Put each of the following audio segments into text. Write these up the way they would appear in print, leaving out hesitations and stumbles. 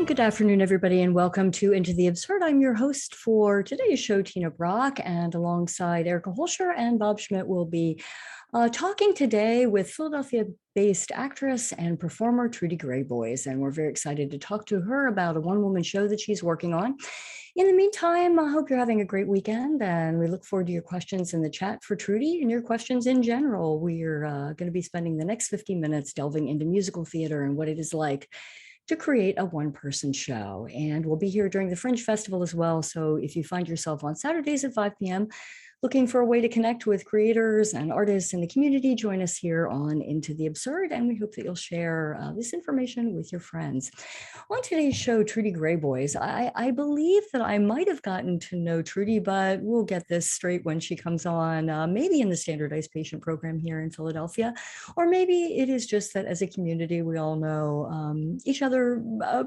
Good afternoon, everybody, and welcome to Into the Absurd. I'm your host for today's show, Tina Brock, and alongside Erica Holscher and Bob Schmidt will be talking today with Philadelphia-based actress and performer Trudy Graboyes, and we're very excited to talk to her about a one-woman show that she's working on. In the meantime, I hope you're having a great weekend, and we look forward to your questions in the chat for Trudy and your questions in general. We're going to be spending the next 50 minutes delving into musical theater and what it is like to create a one-person show. And we'll be here during the Fringe Festival as well. So if you find yourself on Saturdays at 5 p.m. looking for a way to connect with creators and artists in the community, join us here on Into the Absurd. And we hope that you'll share this information with your friends. On today's show, Trudy Graboyes, I believe that I might have gotten to know Trudy, but we'll get this straight when she comes on, maybe in the standardized patient program here in Philadelphia, or maybe it is just that as a community, we all know each other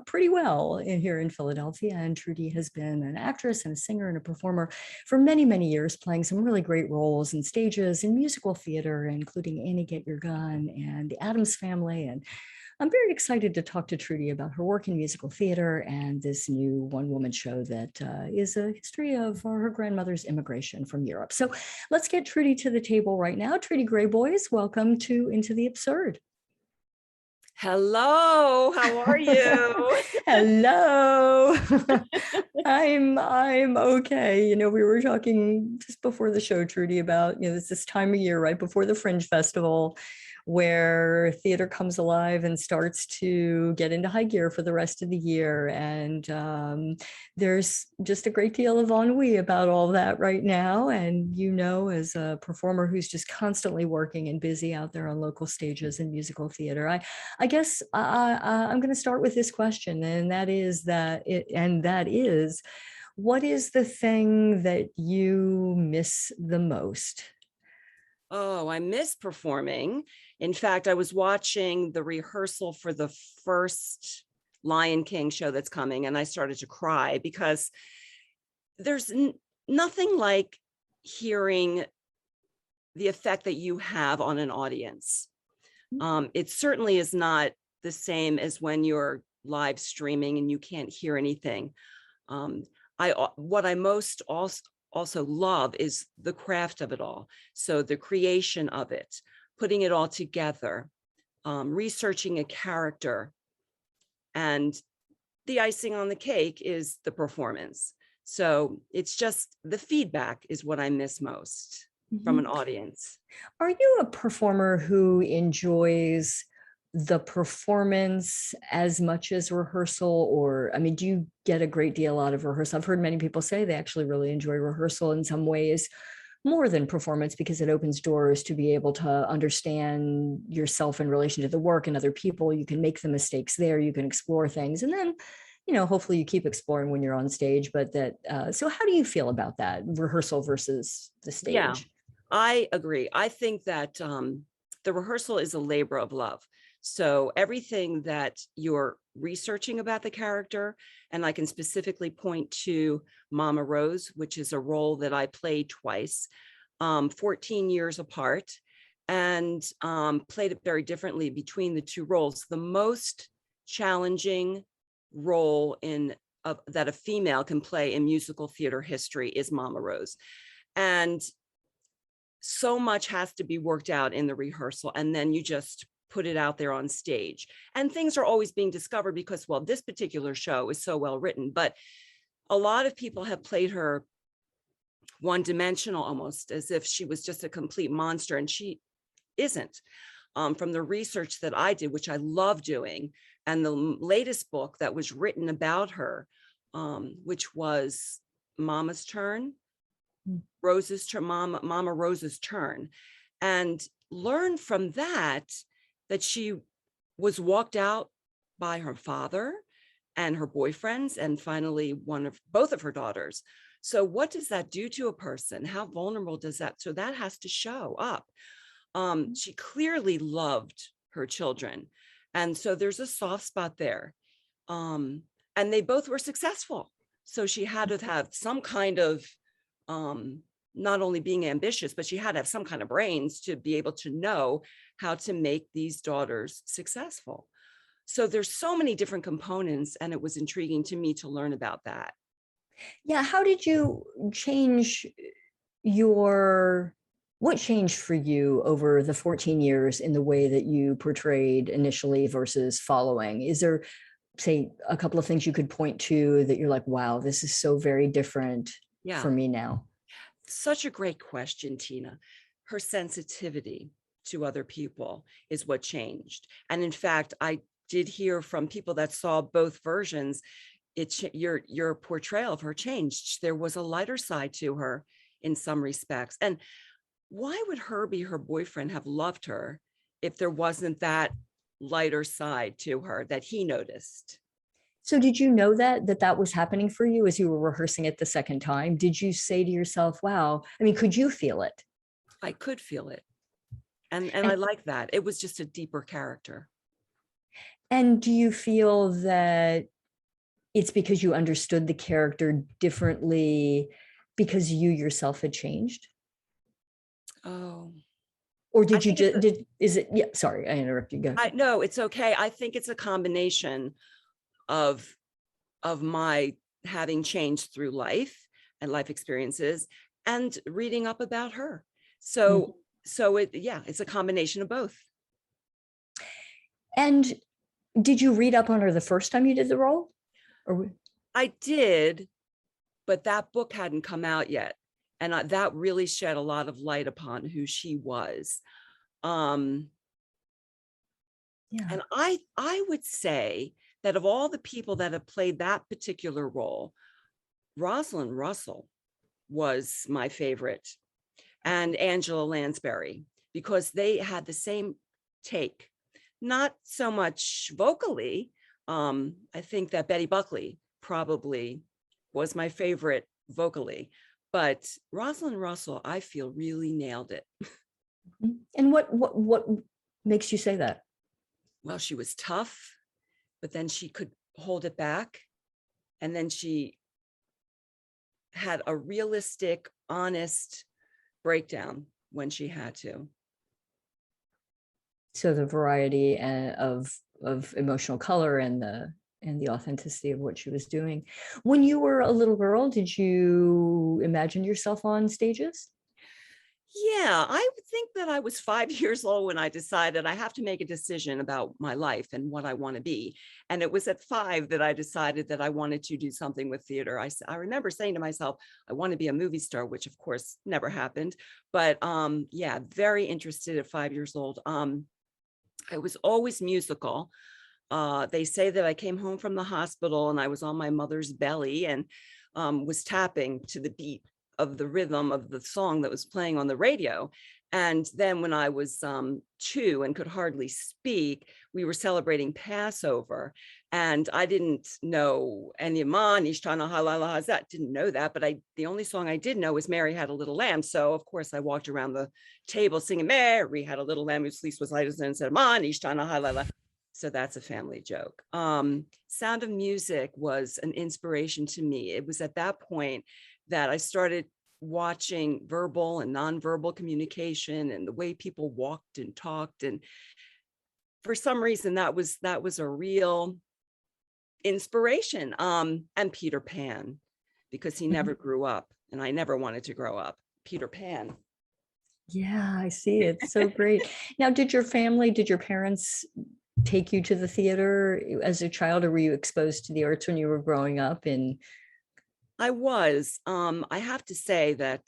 pretty well here in Philadelphia. And Trudy has been an actress and a singer and a performer for many, many years, playing some really great roles in stages in musical theater, including Annie Get Your Gun and the Addams Family. And I'm very excited to talk to Trudy about her work in musical theater and this new one-woman show that is a history of her grandmother's immigration from Europe. So let's get Trudy to the table right now. Trudy Graboyes, welcome to Into the Absurd. Hello, how are you? Hello. I'm okay. You know, we were talking just before the show, Trudy, about, you know, it's this time of year right before the Fringe Festival where theater comes alive and starts to get into high gear for the rest of the year. And there's just a great deal of ennui about all that right now. And, you know, as a performer who's just constantly working and busy out there on local stages and musical theater, I guess I'm going to start with this question, and that is what is the thing that you miss the most? Oh, I miss performing. In fact, I was watching the rehearsal for the first Lion King show that's coming, and I started to cry because there's nothing like hearing the effect that you have on an audience. It certainly is not the same as when you're live streaming and you can't hear anything. What I most also love is the craft of it all. So the creation of it, putting it all together, researching a character, and the icing on the cake is the performance. So it's just the feedback is what I miss most from an audience. Are you a performer who enjoys the performance as much as rehearsal? Or, I mean, do you get a great deal out of rehearsal? I've heard many people say they actually really enjoy rehearsal in some ways more than performance because it opens doors to be able to understand yourself in relation to the work and other people. You can make the mistakes there, you can explore things, and then, you know, hopefully you keep exploring when you're on stage. But so how do you feel about that, rehearsal versus the stage? Yeah, I agree. I think that the rehearsal is a labor of love. So everything that you're researching about the character, and I can specifically point to Mama Rose, which is a role that I played twice, 14 years apart, and played it very differently between the two roles. The most challenging role that a female can play in musical theater history is Mama Rose. And so much has to be worked out in the rehearsal, and then you just put it out there on stage. And things are always being discovered because, well, this particular show is so well written, but a lot of people have played her one-dimensional, almost as if she was just a complete monster, and she isn't. From the research that I did, which I love doing, and the latest book that was written about her, which was Mama's Turn, Rose's Turn, Mama Rose's Turn, and learn from that she was walked out by her father and her boyfriends, and finally both of her daughters. So what does that do to a person? How vulnerable does that? So that has to show up. She clearly loved her children. And so there's a soft spot there. And they both were successful. So she had to have some kind of, not only being ambitious, but she had to have some kind of brains to be able to know how to make these daughters successful. So there's so many different components, and it was intriguing to me to learn about that. Yeah. How did you change what changed for you over the 14 years in the way that you portrayed initially versus following? Is there, say, a couple of things you could point to that you're like, wow, this is so very different Yeah, for me now? such a great question, Tina. Her sensitivity to other people is what changed. And in fact, I did hear from people that saw both versions, your portrayal of her changed. There was a lighter side to her in some respects. And why would Herbie, her boyfriend, have loved her if there wasn't that lighter side to her that he noticed? So did you know that was happening for you as you were rehearsing it the second time? Did you say to yourself, wow, I mean, could you feel it? I could feel it. And I And, like that. It was just a deeper character. and do you feel that it's because you understood the character differently because you yourself had changed? Oh, Or I did you think it's just, is it, yeah, sorry, I interrupted you. Go. no, it's okay. I think it's a combination of my having changed through life and life experiences and reading up about her. Mhm. So it's a combination of both. And did you read up on her the first time you did the role? Or I did, but that book hadn't come out yet. And that really shed a lot of light upon who she was. yeah. And I would say that of all the people that have played that particular role, Rosalind Russell was my favorite, and Angela Lansbury, because they had the same take, not so much vocally. I think that Betty Buckley probably was my favorite vocally, but Rosalind Russell, I feel, really nailed it. And what makes you say that? Well, she was tough, but then she could hold it back. And then she had a realistic, honest breakdown when she had to. So the variety of emotional color and the authenticity of what she was doing. When you were a little girl, did you imagine yourself on stages? Yeah, I would think that I was 5 years old when I decided I have to make a decision about my life and what I want to be. And it was at 5 that I decided that I wanted to do something with theater. I remember saying to myself, I want to be a movie star, which of course never happened. But yeah, very interested at 5 years old. I was always musical. They say that I came home from the hospital and I was on my mother's belly and was tapping to the beat of the rhythm of the song that was playing on the radio. And then when I was 2 and could hardly speak, we were celebrating Passover. And I didn't know any man, Ishtana Halala Hazat, didn't know that. But the only song I did know was Mary Had a Little Lamb. So of course I walked around the table singing, Mary had a little lamb whose fleece was light as and said, Man, Ishtana Halala. So that's a family joke. Sound of Music was an inspiration to me. It was at that point that I started watching verbal and nonverbal communication and the way people walked and talked. And for some reason, that was a real inspiration. And Peter Pan, because he never grew up and I never wanted to grow up. Peter Pan. Yeah, I see it. So great. Now, did your parents take you to the theater as a child, or were you exposed to the arts when you were growing up? And I was. I have to say that,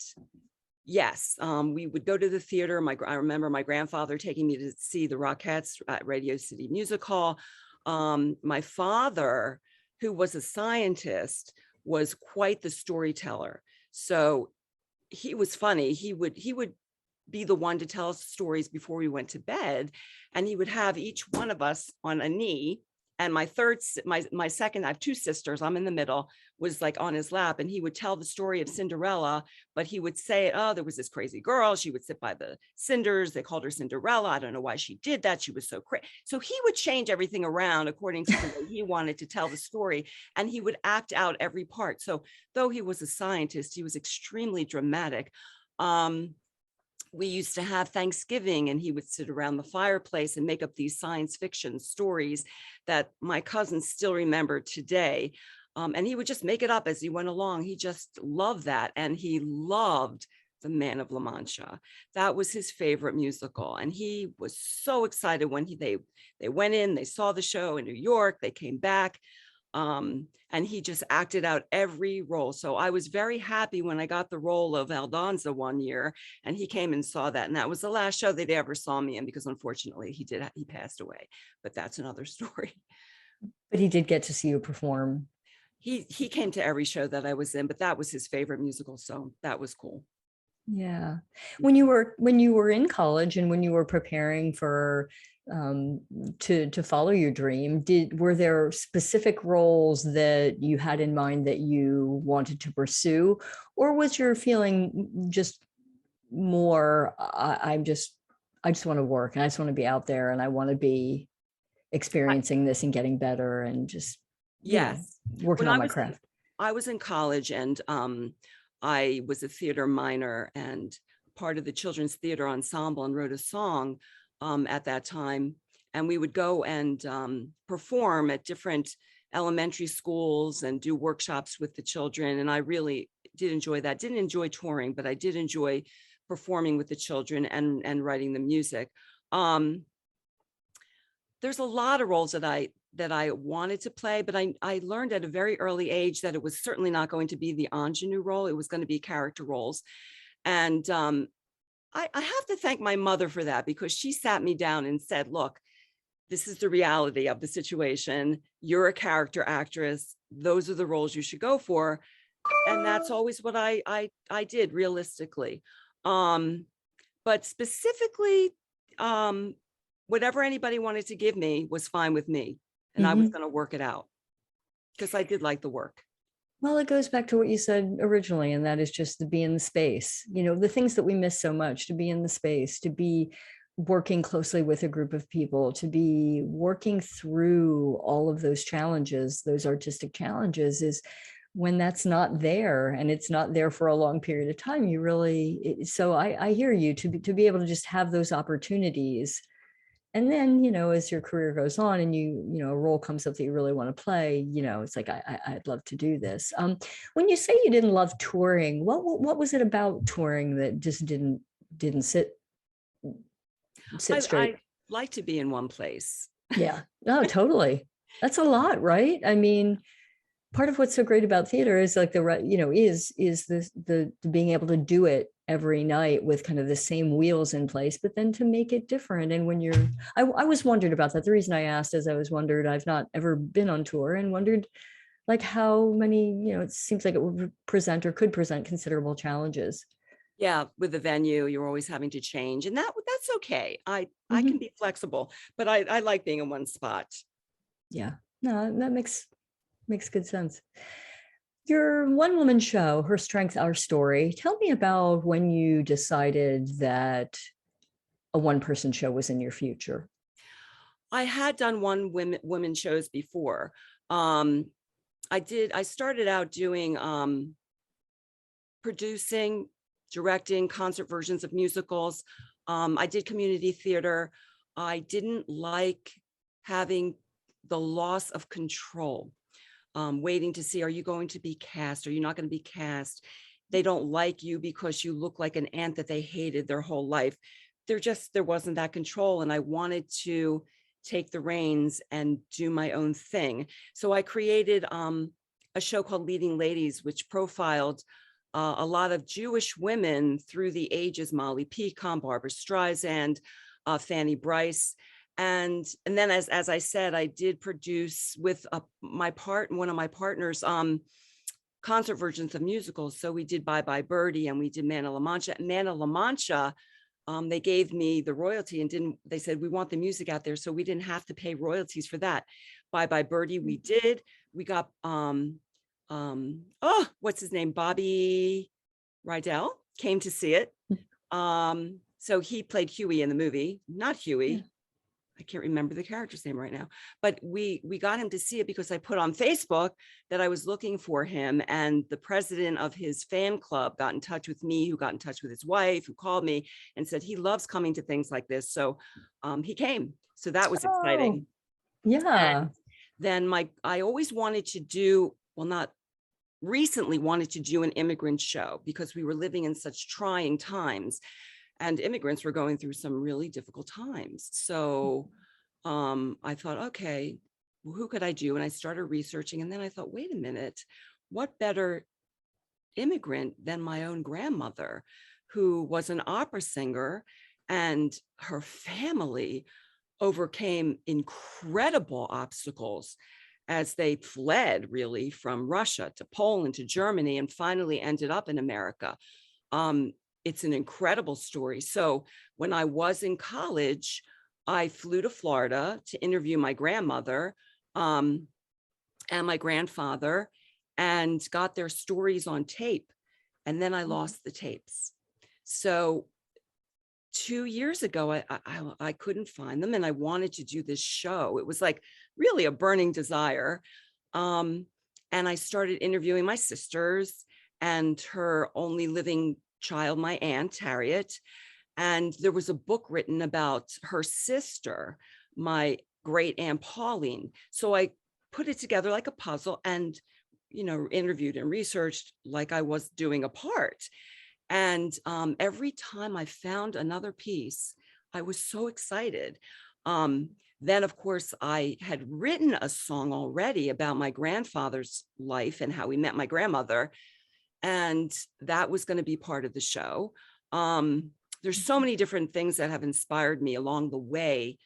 yes, we would go to the theater. I remember my grandfather taking me to see the Rockettes at Radio City Music Hall. My father, who was a scientist, was quite the storyteller. So he was funny. He would be the one to tell us stories before we went to bed, and he would have each one of us on a knee. And my second, I have 2 sisters, I'm in the middle, was like on his lap, and he would tell the story of Cinderella, but he would say, oh, there was this crazy girl. She would sit by the cinders. They called her Cinderella. I don't know why she did that. She was so crazy. So he would change everything around according to the way he wanted to tell the story. And he would act out every part. So though he was a scientist, he was extremely dramatic. we used to have Thanksgiving, and he would sit around the fireplace and make up these science fiction stories that my cousins still remember today. And he would just make it up as he went along. He just loved that. And he loved The Man of La Mancha. That was his favorite musical. And he was so excited when they went in, they saw the show in New York, they came back. And he just acted out every role. So I was very happy when I got the role of Aldonza one year, and he came and saw that. And that was the last show they ever saw me in, because unfortunately he passed away, but that's another story. But he did get to see you perform. He came to every show that I was in, but that was his favorite musical. So that was cool. Yeah. When you were in college and when you were preparing for to follow your dream, were there specific roles that you had in mind that you wanted to pursue, or was your feeling just more I just want to work, and I just want to be out there, and I want to be experiencing this and getting better and just working on my craft? I was in college, and I was a theater minor and part of the children's theater ensemble, and wrote a song at that time. And we would go and perform at different elementary schools and do workshops with the children. And I really did enjoy that. Didn't enjoy touring, but I did enjoy performing with the children and writing the music. There's a lot of roles that I wanted to play, but I learned at a very early age that it was certainly not going to be the ingenue role. It was going to be character roles. And I have to thank my mother for that, because she sat me down and said, look, this is the reality of the situation. You're a character actress. Those are the roles you should go for. And that's always what I did realistically. But specifically, whatever anybody wanted to give me was fine with me. And I was going to work it out, because I did like the work. Well, it goes back to what you said originally, and that is just to be in the space, the things that we miss so much, to be in the space, to be working closely with a group of people, to be working through all of those challenges, those artistic challenges, is when that's not there, and it's not there for a long period of time, you really, so I hear you, to be able to just have those opportunities. And then, as your career goes on and a role comes up that you really want to play, it's like, I'd love to do this. When you say you didn't love touring, what was it about touring that just didn't sit straight? I like to be in one place. Yeah, no, totally. That's a lot, right? I mean, part of what's so great about theater is like is the being able to do it every night with kind of the same wheels in place, but then to make it different. And when I was wondered about that. The reason I asked is I've not ever been on tour, and wondered like how many, it seems like it would present or could present considerable challenges. Yeah, with the venue, you're always having to change, and that's okay. I can be flexible, but I like being in one spot. Yeah, no, that makes good sense. Your one-woman show, Her Strength, Our Story. Tell me about when you decided that a one-person show was in your future. I had done women shows before. I started out doing producing, directing concert versions of musicals. I did community theater. I didn't like having the loss of control. Waiting to see, are you going to be cast? Are you not going to be cast? They don't like you because you look like an aunt that they hated their whole life. There wasn't that control. And I wanted to take the reins and do my own thing. So I created a show called Leading Ladies, which profiled a lot of Jewish women through the ages: Molly Pecan, Barbara Streisand, Fanny Brice. And then, as I said, I did produce with one of my partners, concert versions of musicals. So we did Bye Bye Birdie, and we did Man of La Mancha. Man of La Mancha, they gave me the royalty, and they said, we want the music out there, so we didn't have to pay royalties for that. Bye Bye Birdie, we did. We got what's his name? Bobby Rydell came to see it. So he played Huey in the movie, not Huey. Yeah. I can't remember the character's name right now, but we got him to see it because I put on Facebook that I was looking for him, and the president of his fan club got in touch with me, who got in touch with his wife, who called me and said he loves coming to things like this. So he came. So that was Oh, exciting. yeah. And then I always wanted to do, well, not recently wanted to do an immigrant show because we were living in such trying times and immigrants were going through some really difficult times. So I thought, okay, well, who could I do? And I started researching, and then I thought, wait a minute, what better immigrant than my own grandmother, who was an opera singer, and her family overcame incredible obstacles as they fled really from Russia to Poland to Germany and finally ended up in America. It's an incredible story. So when I was in college, I flew to Florida to interview my grandmother and my grandfather and got their stories on tape. And then I lost the tapes. So 2 years ago, I couldn't find them, and I wanted to do this show. It was like really a burning desire. And I started interviewing my sisters and her only living child, my aunt, Harriet. And there was a book written about her sister, my great aunt Pauline. So I put it together like a puzzle and, interviewed and researched like I was doing a part. And every time I found another piece, I was so excited. Then, of course, I had written a song already about my grandfather's life and how he met my grandmother. And that was going to be part of the show. There's so many different things that have inspired me along the way.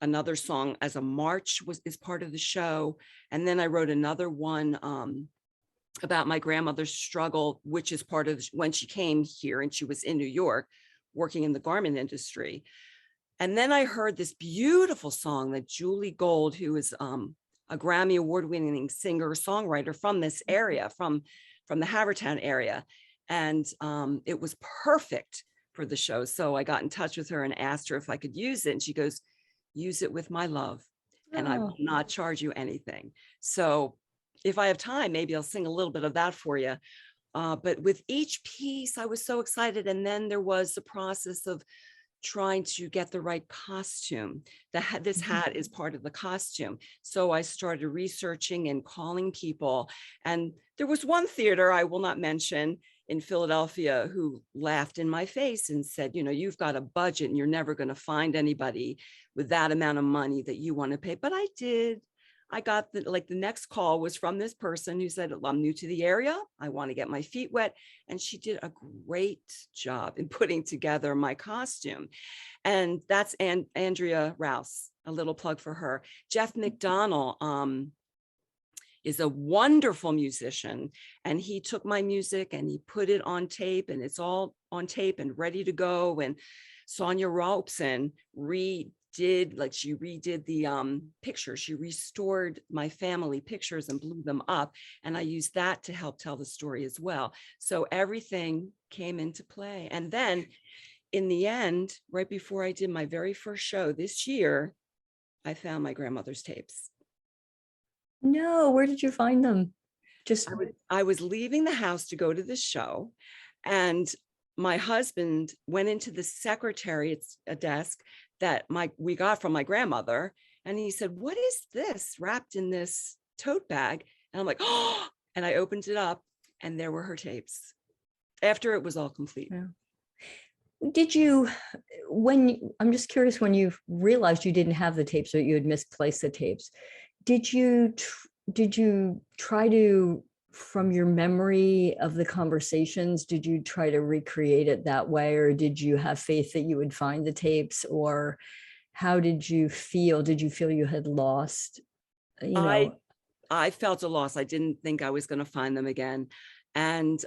Another song as a march is part of the show. And then I wrote another one about my grandmother's struggle, which is part of when she came here and she was in New York working in the garment industry. And then I heard this beautiful song that Julie Gold, who is a Grammy award-winning singer-songwriter from this area, from the Havertown area. And it was perfect for the show. So I got in touch with her and asked her if I could use it. And she goes, use it with my love, and I will not charge you anything. So if I have time, maybe I'll sing a little bit of that for you. But with each piece, I was so excited. And then there was the process of trying to get the right costume. This hat is part of the costume. So I started researching and calling people. And there was one theater I will not mention in Philadelphia who laughed in my face and said, you've got a budget and you're never going to find anybody with that amount of money that you want to pay. But I did. I got the next call was from this person who said, I'm new to the area. I want to get my feet wet. And she did a great job in putting together my costume. And that's Andrea Rouse, a little plug for her. Jeff McDonnell is a wonderful musician. And he took my music and he put it on tape, and it's all on tape and ready to go. And Sonia Robson she redid the pictures. She restored my family pictures and blew them up. And I used that to help tell the story as well. So everything came into play. And then in the end, right before I did my very first show this year, I found my grandmother's tapes. No, where did you find them? I was leaving the house to go to this show, and my husband went into the secretary, it's a desk that we got from my grandmother. And he said, what is this wrapped in this tote bag? And I'm like, oh, and I opened it up and there were her tapes after it was all complete. Yeah. I'm just curious, when you realized you didn't have the tapes or you had misplaced the tapes, did you try to, from your memory of the conversations, did you try to recreate it that way, or did you have faith that you would find the tapes, or how did you feel? Did you feel you had lost? I felt a loss. I didn't think I was going to find them again. And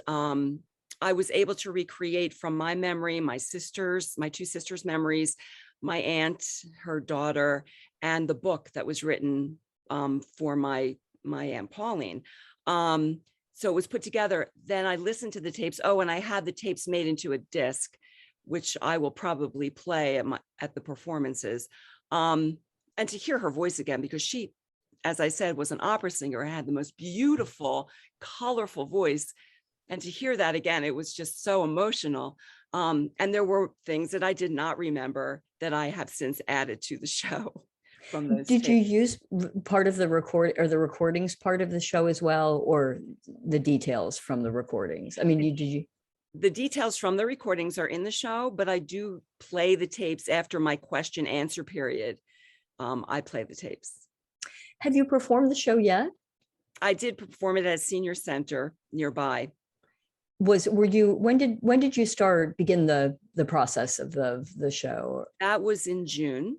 I was able to recreate from my memory, my two sisters' memories, my aunt, her daughter, and the book that was written for my Aunt Pauline. So it was put together. Then I listened to the tapes. Oh, and I had the tapes made into a disc, which I will probably play at the performances. and to hear her voice again, because she, as I said, was an opera singer, had the most beautiful, colorful voice. And to hear that again, it was just so emotional. And there were things that I did not remember that I have since added to the show from those Did you tapes. use part of the recordings part of the show as well, or the details from the recordings? I mean, did you? The details from the recordings are in the show, but I do play the tapes after my question answer period. I play the tapes. Have you performed the show yet? I did perform it at a senior center nearby. When did you begin the process of the show? That was in June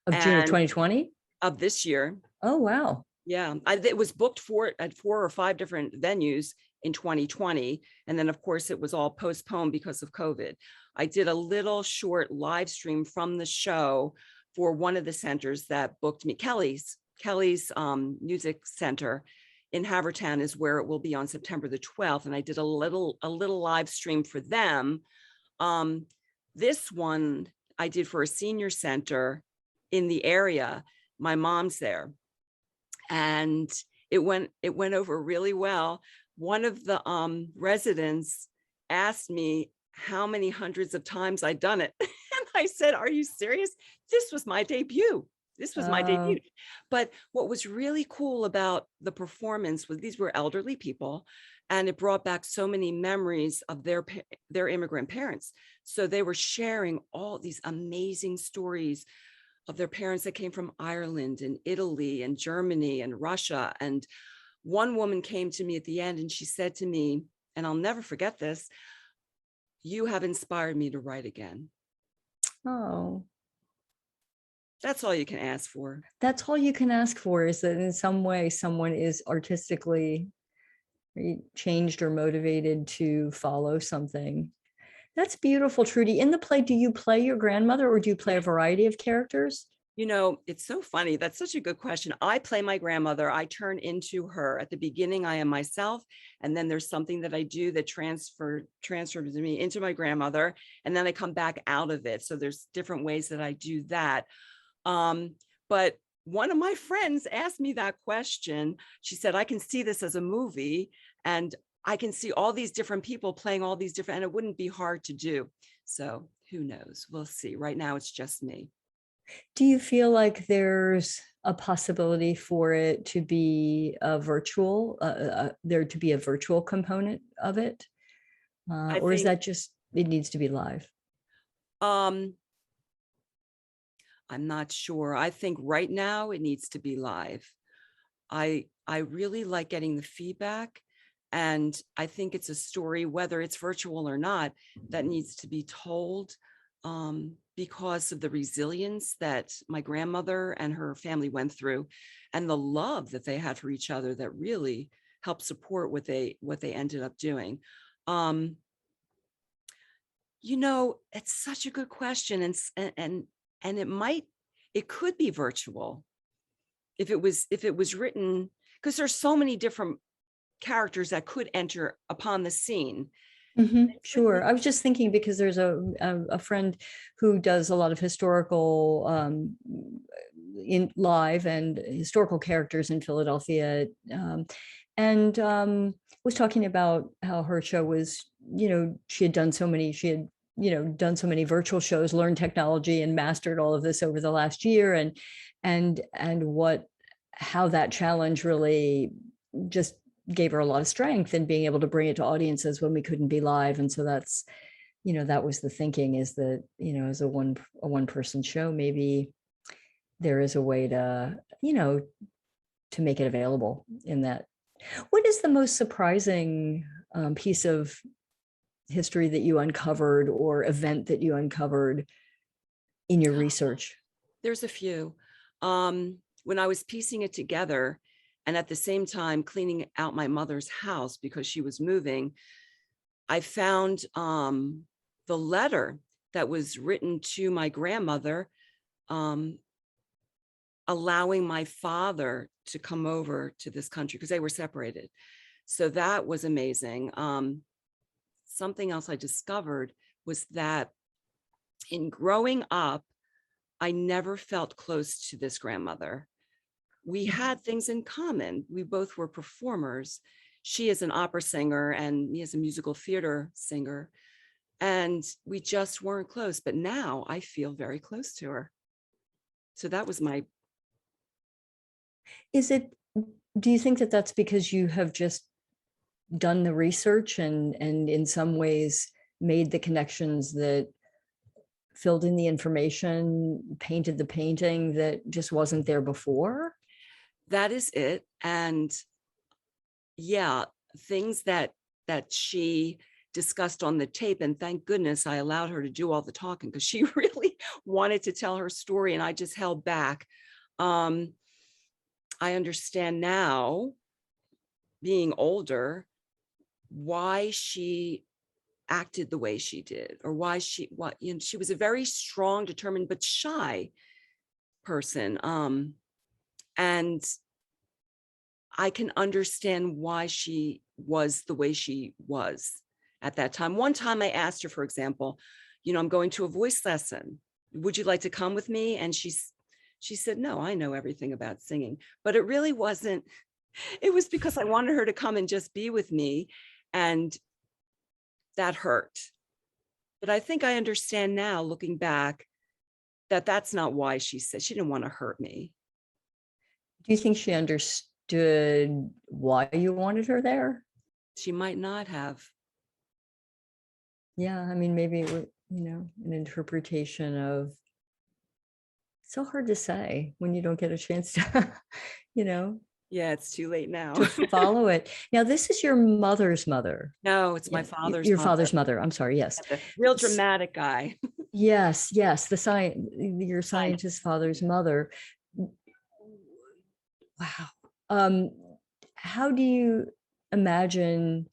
Of June of 2020? of this year. Oh, wow. Yeah, it was booked at 4 or 5 different venues in 2020. And then of course it was all postponed because of COVID. I did a little short live stream from the show for one of the centers that booked me. Kelly's Music Center in Havertown is where it will be on September the 12th. And I did a little live stream for them. This one I did for a senior center in the area. My mom's there. And it went over really well. One of the residents asked me how many hundreds of times I'd done it. And I said, are you serious? This was my debut. This was my debut. But what was really cool about the performance was these were elderly people, and it brought back so many memories of their immigrant parents. So they were sharing all these amazing stories of their parents that came from Ireland and Italy and Germany and Russia. And one woman came to me at the end and she said to me, and I'll never forget this, "You have inspired me to write again." Oh, that's all you can ask for. That's all you can ask for, is that in some way someone is artistically changed or motivated to follow something. That's beautiful, Trudy. In the play, do you play your grandmother or do you play a variety of characters? You know, it's so funny. That's such a good question. I play my grandmother. I turn into her. At the beginning, I am myself. And then there's something that I do that transfers me into my grandmother. And then I come back out of it. So there's different ways that I do that. But one of my friends asked me that question. She said, I can see this as a movie and I can see all these different people playing all these different, and it wouldn't be hard to do. So who knows? We'll see. Right now, it's just me. Do you feel like there's a possibility for it to be a virtual, there to be a virtual component of it? Or is that just, it needs to be live? I'm not sure. I think right now it needs to be live. I really like getting the feedback. And I think it's a story, whether it's virtual or not, that needs to be told because of the resilience that my grandmother and her family went through and the love that they had for each other that really helped support what they ended up doing. You know, it's such a good question. And it could be virtual if it was written, because there's so many different characters that could enter upon the scene. Mm-hmm, sure. I was just thinking because there's a friend who does a lot of historical in live and historical characters in Philadelphia, and was talking about how her show was, she had done so many virtual shows, learned technology and mastered all of this over the last year, and how that challenge really just gave her a lot of strength in being able to bring it to audiences when we couldn't be live. And so that's, that was the thinking, is that, as a one person show, maybe there is a way to, to make it available in that. What is the most surprising piece of history that you uncovered or event that you uncovered in your research? There's a few. When I was piecing it together, and at the same time cleaning out my mother's house because she was moving, I found the letter that was written to my grandmother, allowing my father to come over to this country because they were separated. So that was amazing. Something else I discovered was that in growing up, I never felt close to this grandmother. We had things in common. We both were performers. She is an opera singer and me as a musical theater singer. And we just weren't close. But now I feel very close to her. So that was my. Do you think that that's because you have just done the research and in some ways made the connections that filled in the information, painted the painting that just wasn't there before? That is it. And yeah, things that she discussed on the tape, and thank goodness I allowed her to do all the talking because she really wanted to tell her story and I just held back. I understand now, being older, why she acted the way she did, or why she was a very strong, determined, but shy person. And I can understand why she was the way she was at that time. One time I asked her, for example, I'm going to a voice lesson. Would you like to come with me? And she said, no, I know everything about singing. But it really wasn't. It was because I wanted her to come and just be with me. And that hurt. But I think I understand now, looking back, that that's not why she said. She didn't want to hurt me. Do you think she understood why you wanted her there? She might not have. Yeah, I mean, maybe it was, an interpretation of. It's so hard to say when you don't get a chance to, Yeah, it's too late now. to follow it. Now, this is your mother's mother. No, it's my father's your mother. Father's mother. I'm sorry. Yes. The real dramatic guy. Yes. Your scientist father's mother. Wow. How do you imagine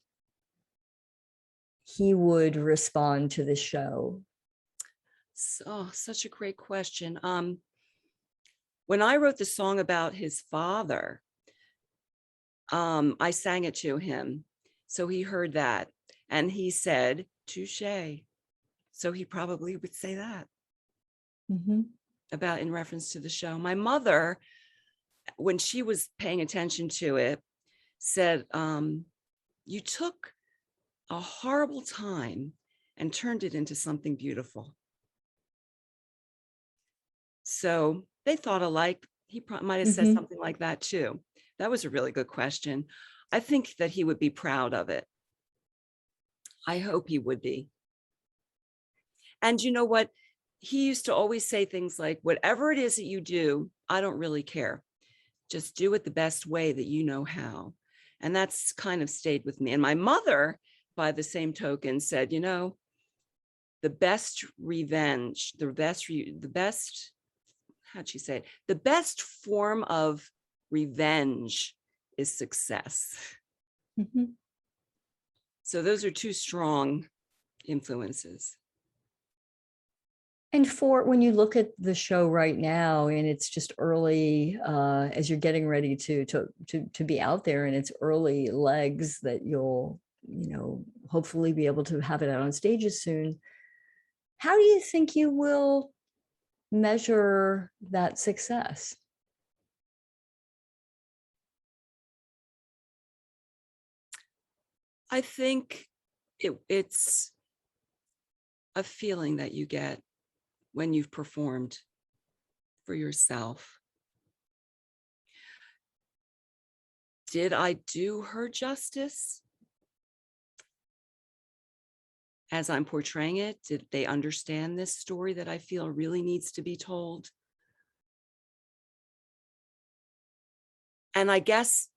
he would respond to the show? Oh, such a great question. When I wrote the song about his father, I sang it to him. So he heard that and he said, touche. So he probably would say that about in reference to the show. My mother, when she was paying attention to it, said, you took a horrible time and turned it into something beautiful. So they thought alike. He might have said something like that too. That was a really good question. I think that he would be proud of it. I hope he would be. And you know what? He used to always say things like, whatever it is that you do, I don't really care. Just do it the best way that you know how. And that's kind of stayed with me. And my mother, by the same token, said, the best revenge, how'd she say it? The best form of revenge is success. So those are two strong influences. And for when you look at the show right now, and it's just early, as you're getting ready to be out there, and it's early legs that you'll, hopefully be able to have it out on stages soon. How do you think you will measure that success? I think it's a feeling that you get when you've performed for yourself. Did I do her justice as I'm portraying it? Did they understand this story that I feel really needs to be told? And I guess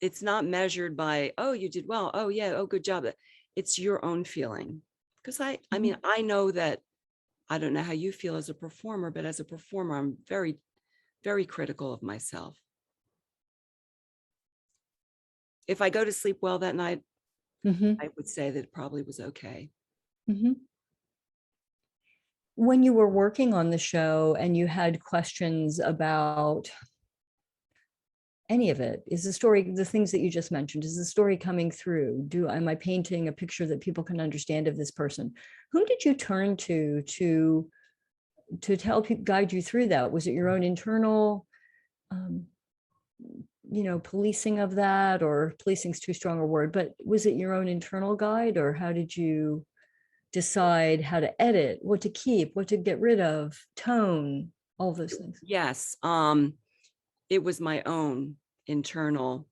it's not measured by, oh, you did well. Oh, yeah. Oh, good job. It's your own feeling. Because I mean, I know that, I don't know how you feel as a performer, but as a performer, I'm very, very critical of myself. If I go to sleep well that night, I would say that it probably was okay. When you were working on the show and you had questions about any of it, is the story, the things that you just mentioned, is the story coming through? Am I painting a picture that people can understand of this person? Whom did you turn to to help guide you through that? Was it your own internal, um, policing of that, or policing's too strong a word, but was it your own internal guide, or how did you decide how to edit, what to keep, what to get rid of, tone, all those things? Yes. It was my own internal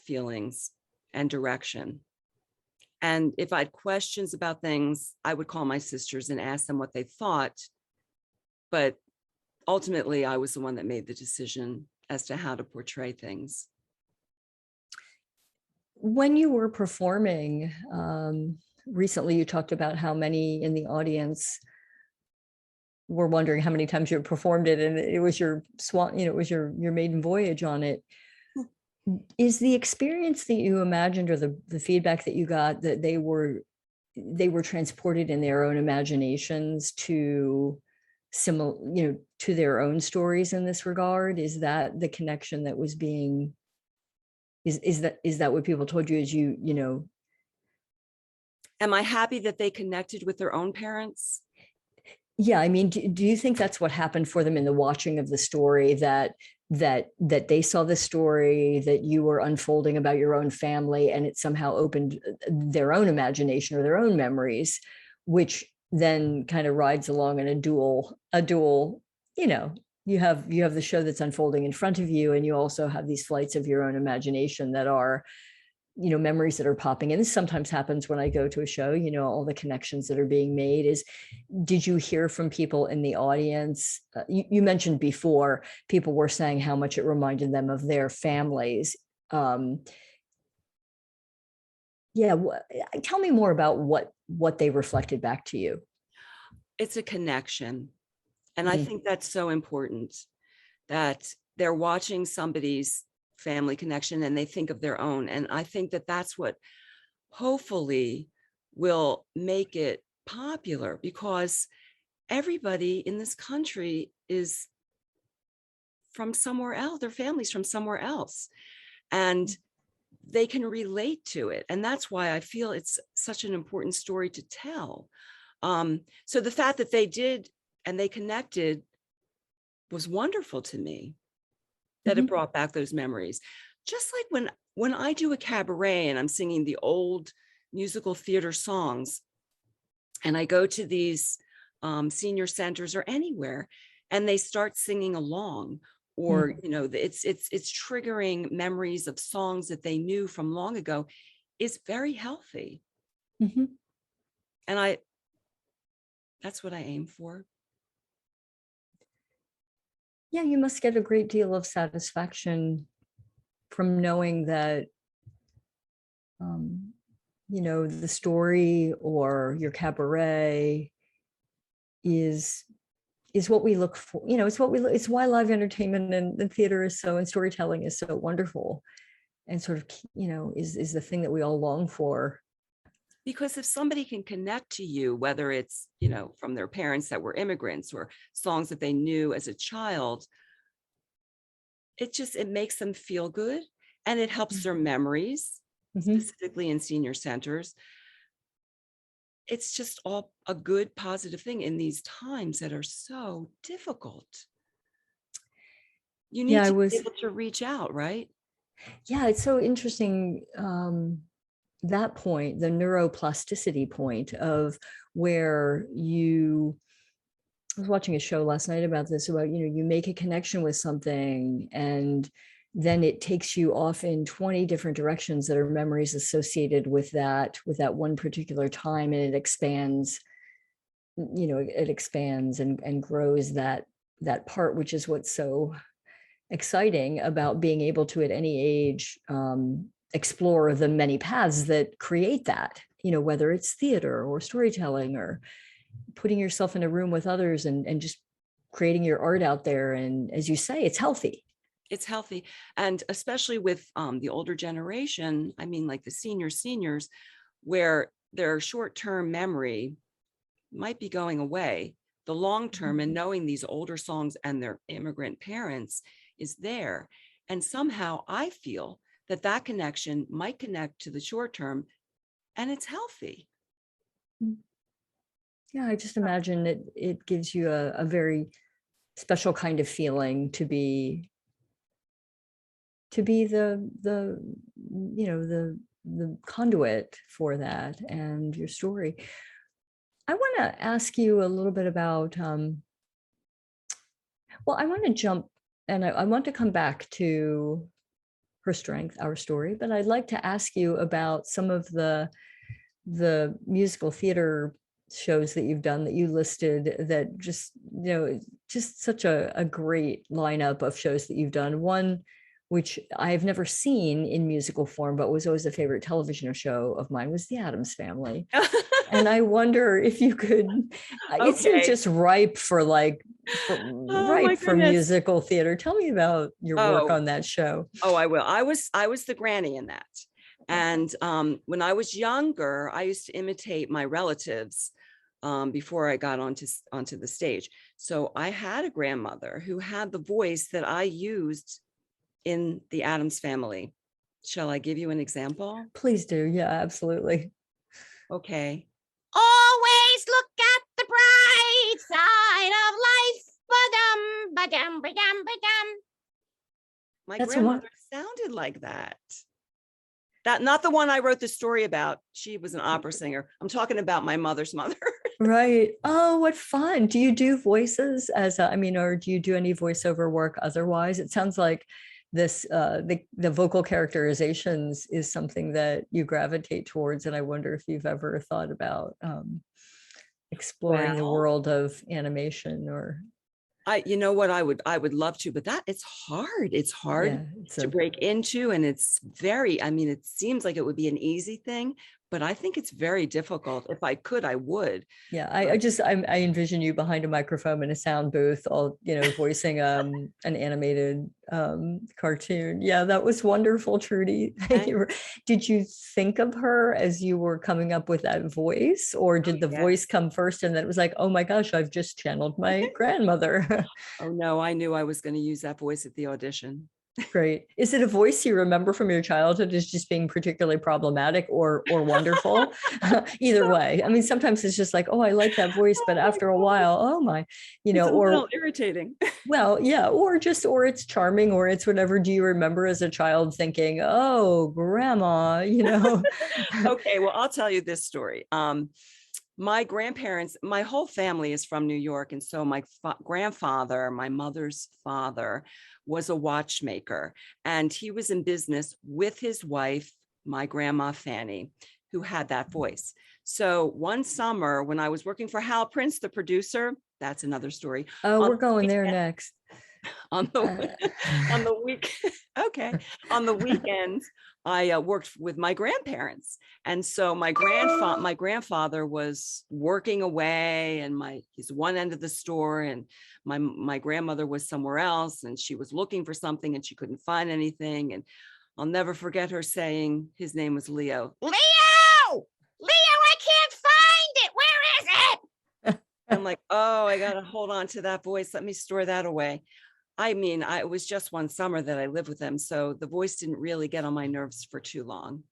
feelings and direction. And if I had questions about things, I would call my sisters and ask them what they thought. But ultimately, I was the one that made the decision as to how to portray things. When you were performing, recently, you talked about how many in the audience were wondering how many times you had performed it, and it was your swan, it was your maiden voyage on it. Is the experience that you imagined, or the feedback that you got, that they were transported in their own imaginations to similar, to their own stories in this regard? Is that the connection that was being, is that what people told you as you? Am I happy that they connected with their own parents? Yeah, I mean, do you think that's what happened for them in the watching of the story, that they saw the story that you were unfolding about your own family, and it somehow opened their own imagination or their own memories, which then kind of rides along in a dual, you have the show that's unfolding in front of you, and you also have these flights of your own imagination that are, memories that are popping in. This sometimes happens when I go to a show, all the connections that are being made. Did you hear from people in the audience? You mentioned before, people were saying how much it reminded them of their families. Yeah, tell me more about what they reflected back to you. It's a connection. And I think that's so important, that they're watching somebody's family connection and they think of their own. And I think that that's what hopefully will make it popular, because everybody in this country is from somewhere else, their families from somewhere else, and they can relate to it. And that's why I feel it's such an important story to tell. So the fact that they did and they connected was wonderful to me, that it brought back those memories. Just like when I do a cabaret and I'm singing the old musical theater songs, and I go to these senior centers or anywhere, and they start singing along, or it's triggering memories of songs that they knew from long ago, is very healthy. And that's what I aim for. Yeah, you must get a great deal of satisfaction from knowing that, the story or your cabaret is what we look for. It's why live entertainment and theater is so, and storytelling is so wonderful, and sort of, is the thing that we all long for. Because if somebody can connect to you, whether it's, from their parents that were immigrants or songs that they knew as a child, it makes them feel good, and it helps their memories, specifically in senior centers. It's just all a good, positive thing in these times that are so difficult. You need to be able to reach out, right? Yeah, it's so interesting. That point, the neuroplasticity point of where I was watching a show last night about this, about, you make a connection with something, and then it takes you off in 20 different directions that are memories associated with that one particular time. And it expands, and grows that part, which is what's so exciting about being able to, at any age, explore the many paths that create that, whether it's theater or storytelling or putting yourself in a room with others and just creating your art out there. And as you say, it's healthy. It's healthy. And especially with the older generation, I mean, like the seniors, where their short-term memory might be going away, the long-term, and knowing these older songs and their immigrant parents is there. And somehow I feel that connection might connect to the short term, and it's healthy. Yeah, I just imagine that it gives you a very special kind of feeling to be the the conduit for that and your story. I want to ask you a little bit about well, I want to jump and I want to come back to her strength, our story, but I'd like to ask you about some of the musical theater shows that you've done that you listed that just, just such a great lineup of shows that you've done. One which I've never seen in musical form, but was always a favorite television show of mine, was The Addams Family. And I wonder if you could, it seems just ripe for ripe for musical theater. Tell me about your work on that show. Oh, I will. I was the granny in that. And when I was younger, I used to imitate my relatives before I got onto the stage. So I had a grandmother who had the voice that I used in The Addams Family. Shall I give you an example? Please do. Yeah, absolutely. Okay. Always look at the bright side of life. Ba-dum, ba-dum, ba-dum, ba-dum. My grandmother sounded like that. That, not the one I wrote the story about. She was an opera singer. I'm talking about my mother's mother. Right. Oh, what fun. Do you do voices or do you do any voiceover work otherwise? It sounds like this, the vocal characterizations is something that you gravitate towards. And I wonder if you've ever thought about exploring the world of animation or. You know what, I would love to, but it's hard. It's hard to break into, and it's very, it seems like it would be an easy thing, but I think it's very difficult. If I could, I would. Yeah, I envision you behind a microphone in a sound booth, all, voicing an animated cartoon. Yeah, that was wonderful, Trudy. Did you think of her as you were coming up with that voice, or did the voice come first and then it was like, oh my gosh, I've just channeled my grandmother? Oh no, I knew I was going to use that voice at the audition. Great. Is it a voice you remember from your childhood as just being particularly problematic or wonderful? Either way. Sometimes it's just like, oh, I like that voice, but after a while, oh my, it's a little irritating. Well, yeah, or it's charming, or it's whatever. Do you remember as a child thinking, oh, grandma, Okay, well, I'll tell you this story. My grandparents, my whole family is from New York. And so my grandfather, my mother's father, was a watchmaker, and he was in business with his wife, my grandma Fanny, who had that voice. So one summer when I was working for Hal Prince, the producer, that's another story. Oh, we're going there next. On the weekends, I worked with my grandparents. And so my grandfather was working away and his one end of the store, and my grandmother was somewhere else, and she was looking for something and she couldn't find anything. And I'll never forget her saying, his name was Leo. Leo, I can't find it. Where is it? I'm like, oh, I got to hold on to that voice. Let me store that away. It was just one summer that I lived with them, so the voice didn't really get on my nerves for too long.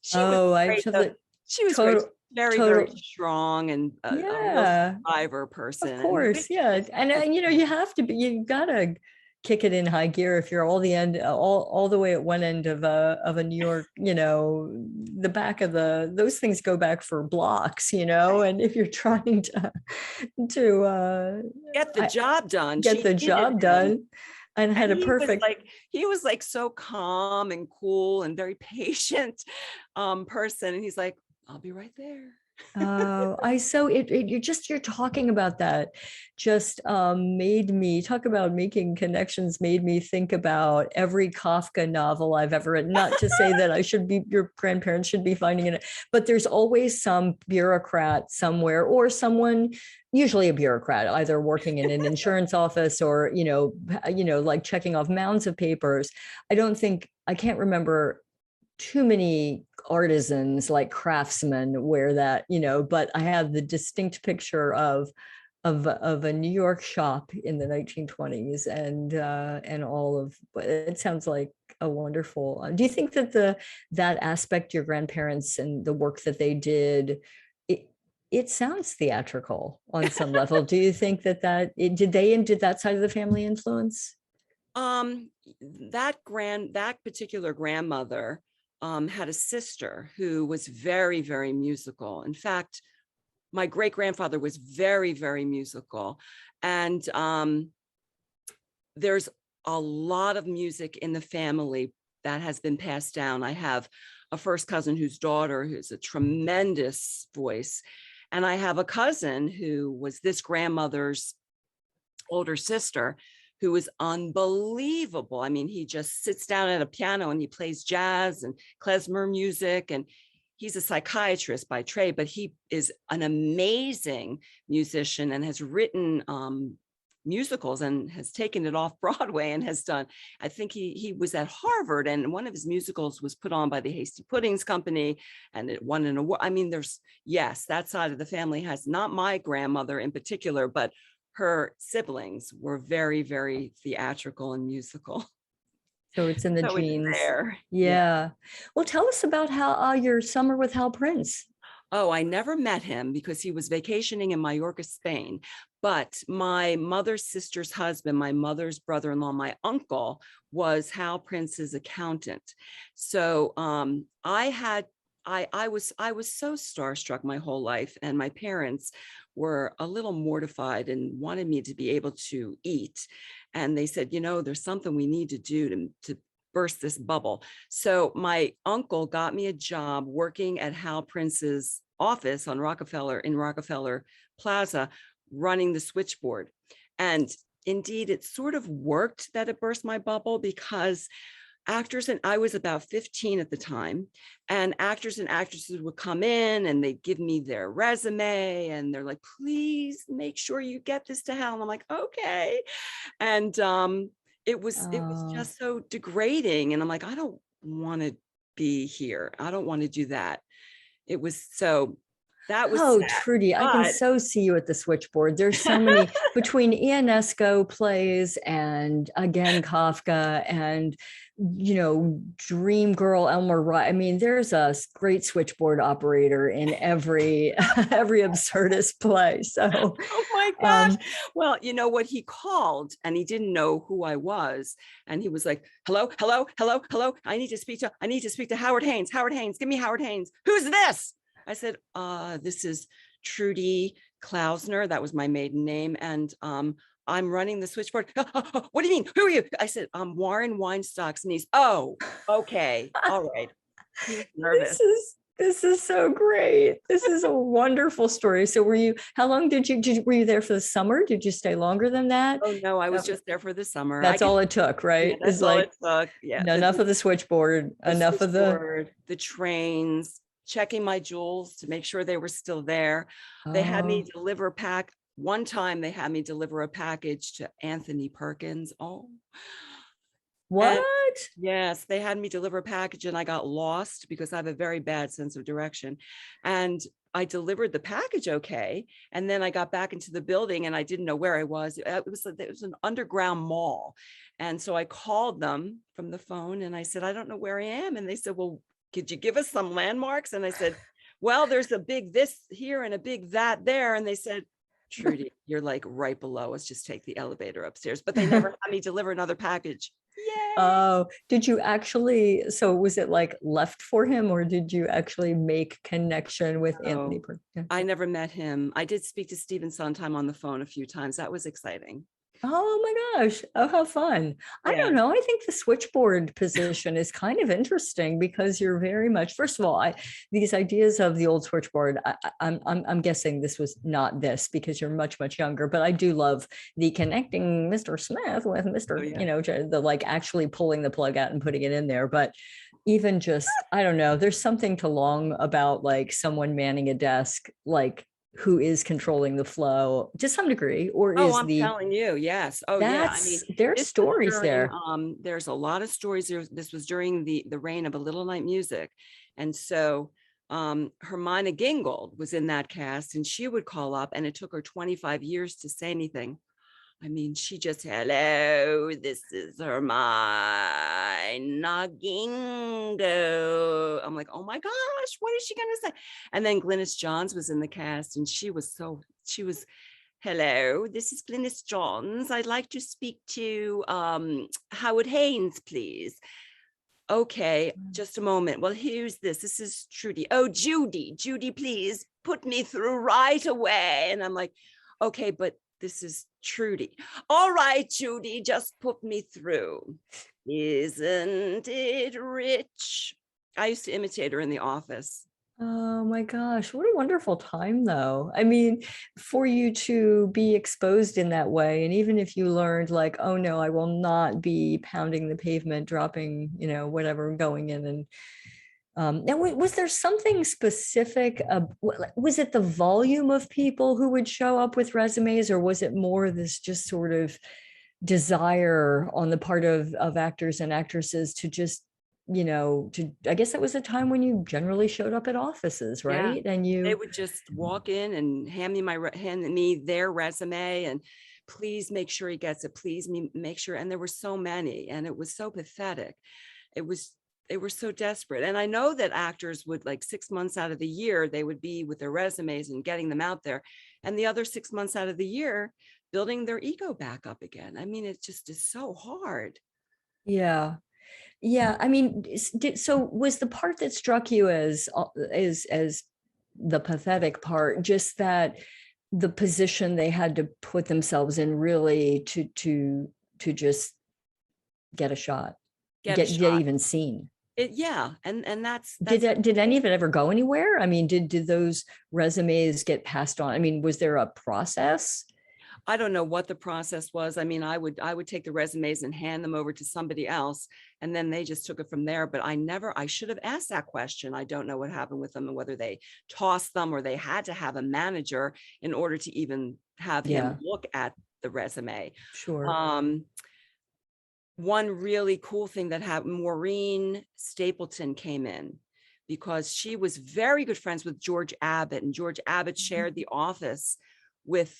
She was great, very strong and a real survivor person. Of course, and you have to be. You gotta kick it in high gear if you're all the way at one end of a New York. The back of those things go back for blocks. And if you're trying to get the job done, and had a perfect. He was like so calm and cool and very patient person, and he's like, I'll be right there. You're talking about that just made me talk about making connections, made me think about every Kafka novel I've ever written. Not to say that your grandparents should be finding it, but there's always some bureaucrat somewhere, or someone, usually a bureaucrat, either working in an insurance office or, like checking off mounds of papers. I can't remember too many artisans like craftsmen where that, but I have the distinct picture of a New York shop in the 1920s and all of it. Sounds like a wonderful. Do you think that that aspect, your grandparents and the work that they did, it sounds theatrical on some level. Do you think that did that side of the family influence? That particular grandmother had a sister who was very, very musical. In fact, my great grandfather was very, very musical. And there's a lot of music in the family that has been passed down. I have a first cousin whose daughter who's a tremendous voice. And I have a cousin who was this grandmother's older sister who was unbelievable. I mean, he just sits down at a piano and he plays jazz and klezmer music, and he's a psychiatrist by trade, but he is an amazing musician and has written musicals and has taken it off Broadway and has done, I think he was at Harvard, and one of his musicals was put on by the Hasty Puddings Company and it won an award. I mean, yes, that side of the family has, not my grandmother in particular, but her siblings were very, very theatrical and musical. So it's in the So it's genes. there. Yeah. Well, tell us about how your summer with Hal Prince. Oh, I never met him because he was vacationing in Mallorca, Spain. But my mother's sister's husband, my mother's brother-in-law, my uncle, was Hal Prince's accountant. So I was so starstruck my whole life, and my parents were a little mortified and wanted me to be able to eat. And they said, there's something we need to do to burst this bubble. So my uncle got me a job working at Hal Prince's office in Rockefeller Plaza, running the switchboard. And indeed, it sort of worked that it burst my bubble, because actors, and I was about 15 at the time, and actors and actresses would come in and they'd give me their resume and they're like, please make sure you get this to Hal. And I'm like, okay. And it was just so degrading. And I'm like, I don't want to be here. I don't want to do that. It was so, that was sad. Trudy, I can so see you at the switchboard. There's so many between Ionesco plays and again Kafka and Dream Girl Elmer Wright. I mean, there's a great switchboard operator in every absurdist play. So oh my gosh. Well, you know what, he called and he didn't know who I was, and he was like, hello. I need to speak to Howard Haynes. Give me Howard Haynes. Who's this? I said, this is Trudy Klausner. That was my maiden name. And I'm running the switchboard. What do you mean? Who are you? I said, I'm Warren Weinstock's niece. Oh, okay. All right. He was nervous. This is so great. This is a wonderful story. So were you there for the summer? Did you stay longer than that? Oh no, I was just there for the summer. That's all it took, right? Yeah, that's all it took. Yeah. Enough of the switchboard, enough of the trains, checking my jewels to make sure they were still there. They had me deliver one time they had me deliver a package to Anthony Perkins. Oh, what? And yes, they had me deliver a package and I got lost because I have a very bad sense of direction. And I delivered the package okay. And then I got back into the building and I didn't know where I was. It was an underground mall. And so I called them from the phone and I said, I don't know where I am. And they said, well, could you give us some landmarks? And I said, well, there's a big this here and a big that there. And they said, Trudy, you're like right below us. Just take the elevator upstairs. But they never had me deliver another package. Yay. Oh, did you actually? So was it like left for him, or did you actually make connection with Anthony? I never met him. I did speak to Stephen Sondheim on the phone a few times. That was exciting. Oh my gosh. Oh, how fun. I don't know. I think the switchboard position is kind of interesting because you're very much, first of all, these ideas of the old switchboard, I'm guessing this was not this because you're much, much younger, but I do love the connecting Mr. Smith with Mr. The like actually pulling the plug out and putting it in there. But even just, I don't know, there's something to long about like someone manning a desk, like who is controlling the flow to some degree, or I'm telling you, yes. Oh yeah, I mean, there's stories there. There's a lot of stories. This was during the reign of A Little Night Music, and so Hermina Gingold was in that cast, and she would call up, and it took her 25 years to say anything. I mean, she just, hello, this is her my Nagingo. I'm like, oh my gosh, what is she gonna say? And then Glynis Johns was in the cast, and she was, hello, this is Glynis Johns. I'd like to speak to Howard Haynes, please. Okay, just a moment. Well, who's this? This is Trudy. Oh, Judy, please put me through right away. And I'm like, okay, but this is Trudy. All right, Judy, just put me through. Isn't it rich? I used to imitate her in the office. Oh my gosh, what a wonderful time though. I mean, for you to be exposed in that way, and even if you learned like, oh no, I will not be pounding the pavement, dropping, whatever, going in and now, was there something specific? Was it the volume of people who would show up with resumes, or was it more this just sort of desire on the part of actors and actresses to just, I guess that was a time when you generally showed up at offices, right? Yeah. And they would just walk in and hand me their resume and please make sure he gets it. Please make sure. And there were so many, and it was so pathetic. They were so desperate. And I know that actors would, like 6 months out of the year, they would be with their resumes and getting them out there. And the other 6 months out of the year, building their ego back up again. I mean, it just is so hard. Yeah. Yeah. I mean, so was the part that struck you as the pathetic part, just that the position they had to put themselves in really to just get a shot, get even seen? And that's did any of it ever go anywhere? I mean, did those resumes get passed on? I mean, was there a process? I don't know what the process was. I mean, I would take the resumes and hand them over to somebody else, and then they just took it from there. But I should have asked that question. I don't know what happened with them and whether they tossed them or they had to have a manager in order to even have him look at the resume. Sure. One really cool thing that happened, Maureen Stapleton came in because she was very good friends with George Abbott, and George Abbott shared the office with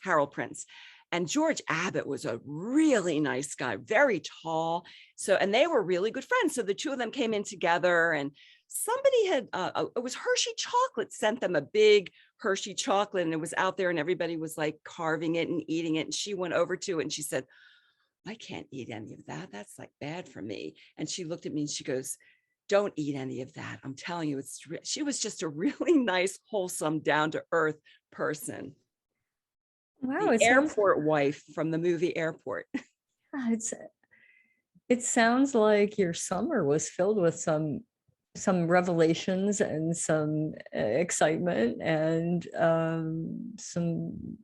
Harold Prince. And George Abbott was a really nice guy, very tall. So, and they were really good friends. So the two of them came in together, and somebody had, it was Hershey Chocolate sent them a big Hershey chocolate, and it was out there and everybody was like carving it and eating it. And she went over to it and she said, I can't eat any of that. That's like bad for me. And she looked at me and she goes, don't eat any of that. I'm telling you, she was just a really nice, wholesome, down to earth person. Wow. The airport wife from the movie Airport. It sounds like your summer was filled with some revelations and some excitement and some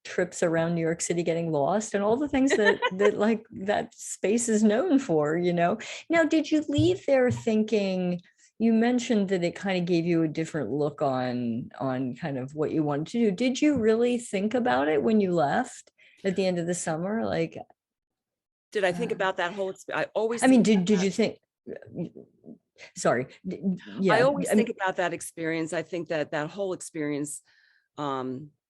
trips around New York City getting lost and all the things that like that space is known for, Now, did you leave there thinking, you mentioned that it kind of gave you a different look on kind of what you wanted to do. Did you really think about it when you left at the end of the summer? Like, did I think about that whole experience? Did you think, sorry. Yeah. I always think about that experience. I think that whole experience,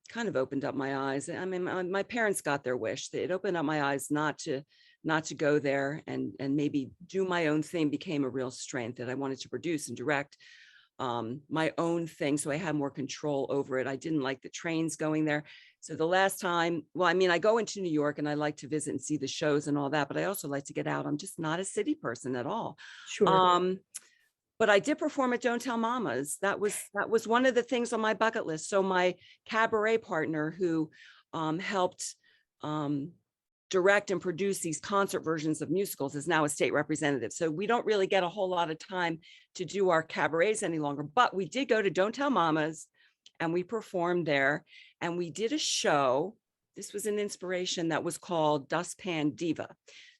kind of opened up my eyes. I mean, my parents got their wish. It opened up my eyes not to go there and maybe do my own thing became a real strength, that I wanted to produce and direct my own thing. So I had more control over it. I didn't like the trains going there. So the last time, well, I mean, I go into New York and I like to visit and see the shows and all that, but I also like to get out. I'm just not a city person at all. Sure. But I did perform at Don't Tell Mamas. That was one of the things on my bucket list. So my cabaret partner who helped direct and produce these concert versions of musicals is now a state representative. So we don't really get a whole lot of time to do our cabarets any longer, but we did go to Don't Tell Mamas and we performed there, and we did a show. This was an inspiration that was called Dustpan Diva.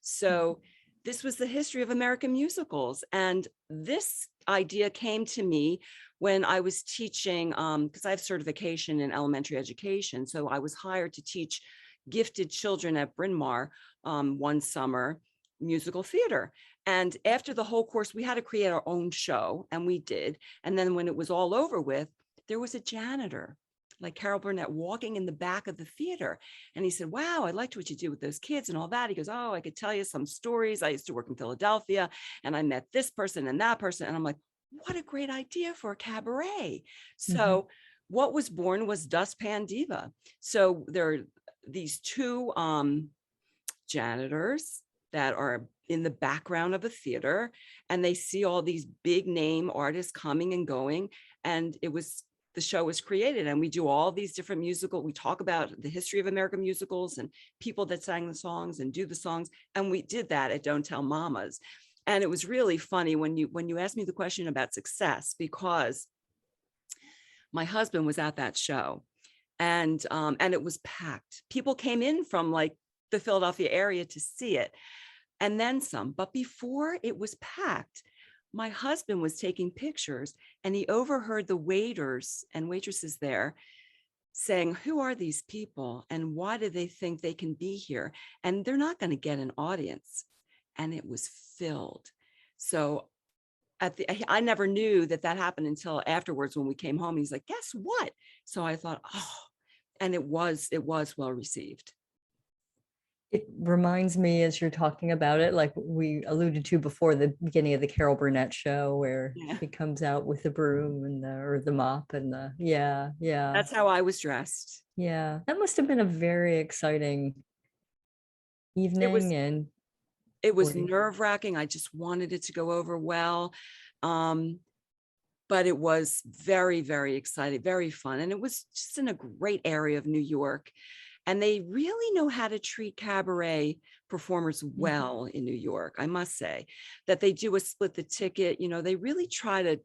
So this was the history of American musicals. And this idea came to me when I was teaching, because I have certification in elementary education. So I was hired to teach gifted children at Bryn Mawr one summer musical theater. And after the whole course, we had to create our own show, and we did. And then when it was all over with, there was a janitor like Carol Burnett walking in the back of the theater. And he said, wow, I liked what you did with those kids and all that. He goes, oh, I could tell you some stories. I used to work in Philadelphia and I met this person and that person. And I'm like, what a great idea for a cabaret. So what was born was Dustpan Diva. So there are these two janitors that are in the background of a theater, and they see all these big name artists coming and going. And the show was created, and we do all these different we talk about the history of American musicals and people that sang the songs and do the songs. And we did that at Don't Tell Mamas. And it was really funny when you asked me the question about success, because my husband was at that show, and it was packed. People came in from like the Philadelphia area to see it, and then some. But before it was packed, my husband was taking pictures, and he overheard the waiters and waitresses there saying, who are these people and why do they think they can be here? And they're not going to get an audience. And it was filled. So I never knew that happened until afterwards when we came home. He's like, guess what? So I thought, oh, and it was well received. It reminds me, as you're talking about it, like we alluded to before, the beginning of the Carol Burnett show, where she comes out with the broom and or the mop and yeah. That's how I was dressed. Yeah, that must have been a very exciting evening. It was nerve-wracking. I just wanted it to go over well. But it was very, very exciting, very fun. And it was just in a great area of New York. And they really know how to treat cabaret performers well in New York. I must say that they do a split the ticket. You know, they really try to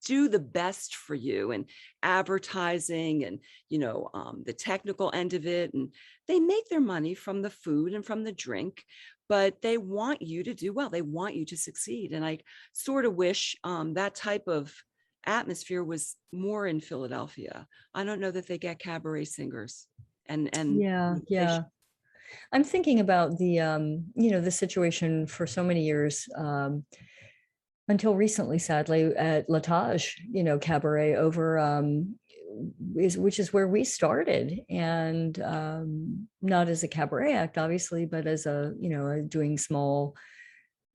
do the best for you, and advertising and, you know, the technical end of it. And they make their money from the food and from the drink, but they want you to do well. They want you to succeed. And I sort of wish that type of atmosphere was more in Philadelphia. I don't know that they get cabaret singers. And yeah. I'm thinking about the, you know, the situation for so many years, until recently, sadly, at Latage, you know, cabaret over, which is where we started, and not as a cabaret act, obviously, but as a, you know, doing small,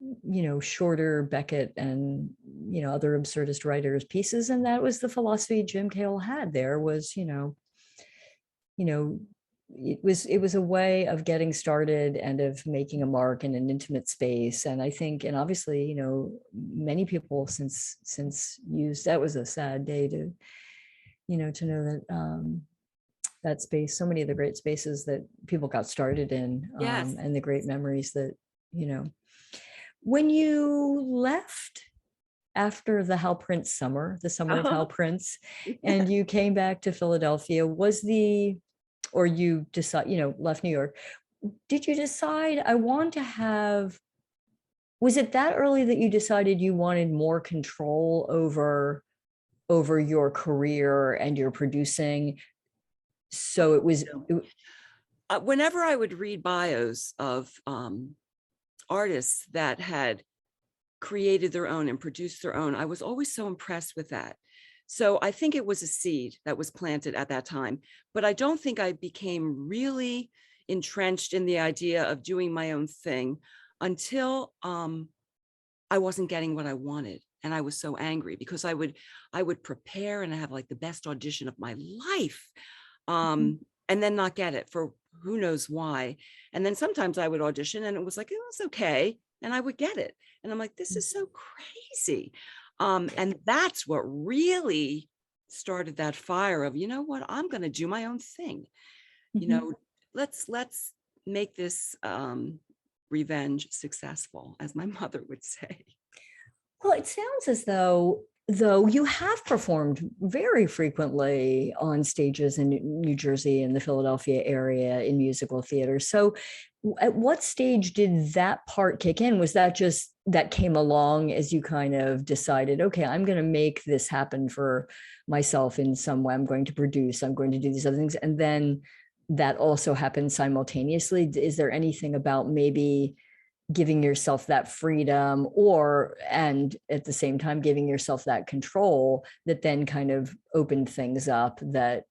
you know, shorter Beckett and, you know, other absurdist writers pieces. And that was the philosophy Jim Cale had there, was, you know, it was a way of getting started and of making a mark in an intimate space. And I think, and obviously, you know, many people since used, that was a sad day to, you know, to know that that space, so many of the great spaces that people got started in, and the great memories that, you know, when you left after the Hal Prince summer, the summer of Hal Prince, and you came back to Philadelphia, or you decide, you know, left New York, did you decide was it that early that you decided you wanted more control over your career and your producing? So it was, whenever I would read bios of artists that had created their own and produced their own, I was always so impressed with that. So I think it was a seed that was planted at that time, but I don't think I became really entrenched in the idea of doing my own thing until I wasn't getting what I wanted. And I was so angry because I would prepare and I have like the best audition of my life, and then not get it for who knows why. And then sometimes I would audition and it was like, it was okay. And I would get it. And I'm like, this is so crazy. And that's what really started that fire of, you know what, I'm going to do my own thing. You know, let's make this revenge successful, as my mother would say. Well, it sounds as though you have performed very frequently on stages in New Jersey and the Philadelphia area in musical theater. So at what stage did that part kick in? Was that just that came along as you kind of decided, okay, I'm going to make this happen for myself in some way. I'm going to produce, I'm going to do these other things. And then that also happened simultaneously. Is there anything about maybe giving yourself that freedom, and at the same time giving yourself that control that then kind of opened things up that